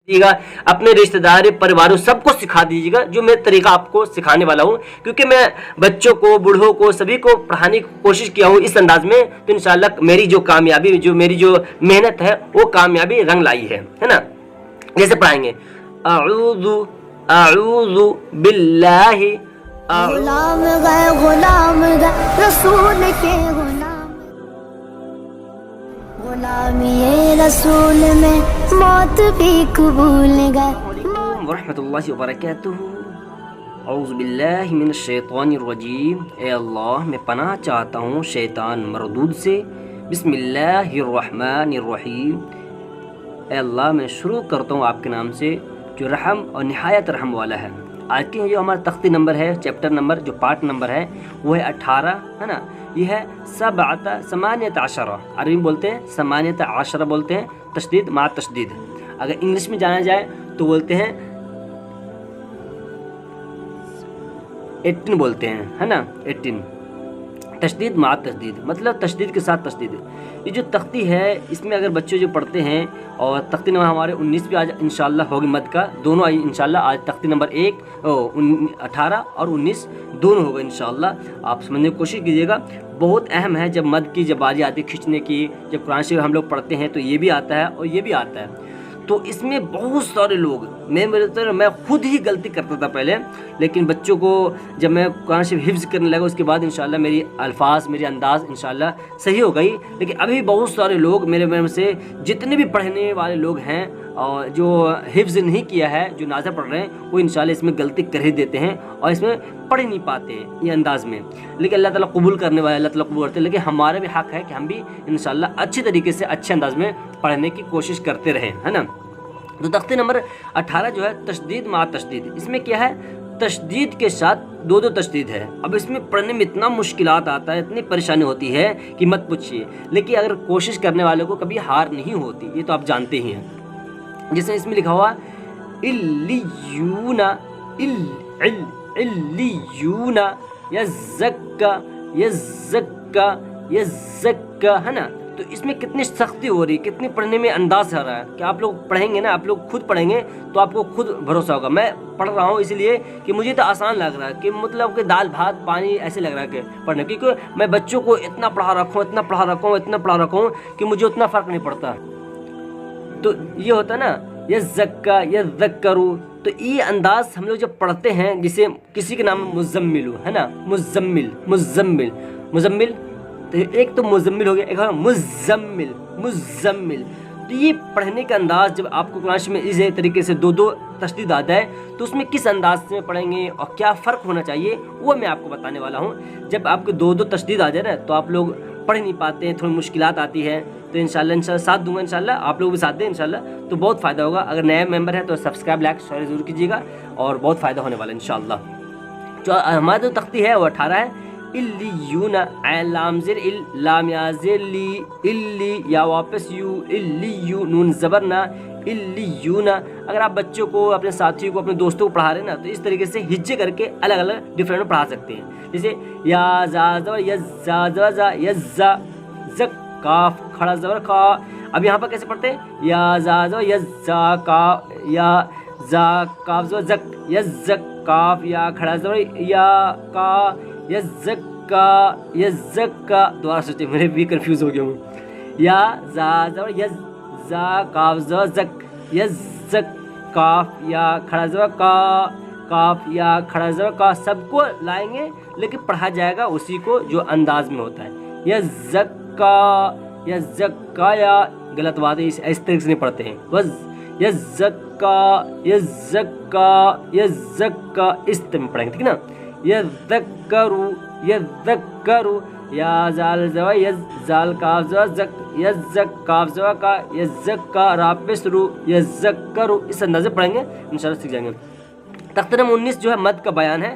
دیجیے گا, اپنے رشتہ دار پریواروں سب کو سکھا دیجیے گا جو میں طریقہ آپ کو سکھانے والا ہوں, کیونکہ میں بچوں کو, بوڑھوں کو, سبھی کو پڑھانے کی کوشش کیا ہوں اس انداز میں, تو انشاءاللہ میری جو کامیابی, جو میری جو محنت ہے وہ کامیابی رنگ لائی ہے نا. جیسے پڑھائیں گے اعوذ باللہ, غلام گئے رسول کے غلامی رسول میں موت بھی قبول گئے. ورحمۃ اللہ وبرکاتہ. اعوذ باللہ من الشیطان الرجیم. اے اللہ میں پناہ چاہتا ہوں شیطان مردود سے. بسم اللہ الرحمن الرحیم. اے اللہ میں شروع کرتا ہوں آپ کے نام سے جو رحم اور نہایت رحم والا ہے. آج کے جو ہمارا تختی نمبر ہے, چیپٹر نمبر, جو پارٹ نمبر ہے وہ ہے 18 ہے نا. یہ ہے 17 عربی میں بولتے ہیں 18 بولتے ہیں, تشدید مع تشدید. اگر انگلش میں جانا جائے تو بولتے ہیں 18 بولتے ہیں ہے نا, 18 تشدید مع تشدید, مطلب تشدید کے ساتھ تشدید. یہ جو تختی ہے اس میں اگر بچے جو پڑھتے ہیں, اور تختی نمبر ہمارے 19 بھی آج انشاءاللہ ہوگی مد کا, دونوں آئی انشاءاللہ. آج تختی نمبر 18 اور 19 دونوں ہوگا انشاءاللہ. آپ سمجھنے کی کوشش کیجیے گا. بہت اہم ہے جب مد کی جب باری آتی ہے کھینچنے کی, جب قرآن شریف ہم لوگ پڑھتے ہیں تو یہ بھی آتا ہے اور یہ بھی آتا ہے. تو اس میں بہت سارے لوگ, میں خود ہی غلطی کرتا تھا پہلے, لیکن بچوں کو جب میں قرآن شریف حفظ کرنے لگا اس کے بعد انشاءاللہ میری الفاظ, میری انداز انشاءاللہ صحیح ہو گئی. لیکن ابھی بہت سارے لوگ میرے سے جتنے بھی پڑھنے والے لوگ ہیں اور جو حفظ نہیں کیا ہے, جو نازل پڑھ رہے ہیں, وہ انشاءاللہ اس میں غلطی کر ہی دیتے ہیں اور اس میں پڑھ ہی نہیں پاتے ہیں یہ انداز میں. لیکن اللہ تعالیٰ قبول کرنے والے, اللہ تعالیٰ قبول کرتے ہیں. لیکن ہمارا بھی حق ہے کہ ہم بھی انشاءاللہ اچھی طریقے سے اچھے انداز میں پڑھنے کی کوشش کرتے رہیں ہے نا. تو تختی نمبر 18 جو ہے تشدید مع تشدید, اس میں کیا ہے تشدید کے ساتھ دو تشدید ہے. اب اس میں پڑھنے میں اتنا مشکلات آتا ہے, اتنی پریشانی ہوتی ہے کہ مت پوچھیے. لیکن اگر کوشش کرنے والوں کو کبھی ہار نہیں ہوتی, یہ تو آپ جانتے ہی ہیں. جیسے اس میں لکھا ہوا الیون, الیون یزکا یزکا یزکا ہے نا. تو اس میں کتنی سختی ہو رہی ہے, کتنی پڑھنے میں انداز آ رہا ہے کہ آپ لوگ پڑھیں گے نا, آپ لوگ خود پڑھیں گے تو آپ کو خود بھروسہ ہوگا. میں پڑھ رہا ہوں اس لیے کہ مجھے تو آسان لگ رہا ہے, کہ مطلب کہ دال بھات پانی ایسے لگ رہا ہے کہ پڑھنے, کیونکہ میں بچوں کو اتنا پڑھا رکھا ہوں کہ مجھے اتنا فرق نہیں پڑتا. تو یہ ہوتا ہے نا یزکا یذکرو. تو یہ انداز ہم لوگ جب پڑھتے ہیں, جسے کسی کے نام مزمل ہے نا, مزمل مزمل مزمل, تو ایک تو مزمل ہو گیا, ایک مزمل مزمل. تو یہ پڑھنے کا انداز جب آپ کو قرآن میں اس طریقے سے دو تشدید آتا ہے تو اس میں کس انداز سے پڑھیں گے اور کیا فرق ہونا چاہیے وہ میں آپ کو بتانے والا ہوں. جب آپ کو دو تشدید آ جائے نا تو آپ لوگ پڑھ نہیں پاتے ہیں, تھوڑی مشکلات آتی ہے. تو انشاءاللہ ساتھ دوں گا انشاءاللہ, آپ لوگ بھی ساتھ دیں انشاءاللہ, تو بہت فائدہ ہوگا. اگر نئے ممبر ہے تو سبسکرائب لائک شیئر ضرور کیجیے گا, اور بہت فائدہ ہونے والا انشاءاللہ. جو ہمارا جو تختی ہے وہ 18 ہے. الیون, عین لام زیر ال, لام یا زیر لی, الی یا واپس یو, الیو نون زبرنا, الیون. اگر آپ بچوں کو, اپنے ساتھیوں کو, اپنے دوستوں کو پڑھا رہے ہیں نا تو اس طریقے سے ہجے کر کے الگ الگ ڈفرینٹ میں پڑھا سکتے ہیں. جیسے یا زا زبر یزا زبر زا یزا, زک کاف کھڑا زبر کا. اب یہاں پر کیسے پڑھتے ہیں یا زا زبر یزا کا, یا زا کاف زبر زک, یزک کاف یا کھڑا زبر یا کا, یزکا یزکا. دوبارہ سوچتے میرے بھی کنفیوز ہو گیا ہوں. یا زا زبر یزا کاف زبر زک, یزک کاف یا کھڑا زبر کا, کاف یا کھڑا زبر کا. سب کو لائیں گے لیکن پڑھا جائے گا اسی کو جو انداز میں ہوتا ہے. یزکا یزکا, یا غلط بات ہے, اس طریقے سے نہیں پڑھتے ہیں. یزکا یزکا یزکا, اس طرح میں پڑھیں گے, ٹھیک ہے نا. یذکرو یذکرو, یا زال زوا یز, زال کاف زوا زک, یزک کاف زوا کا, یزکا راپس رو, یذکرو. اس انداز سے پڑھیں گے انشاءاللہ سیکھ جائیں گے. تختی نمبر 19 جو ہے مد کا بیان ہے.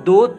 2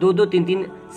2 3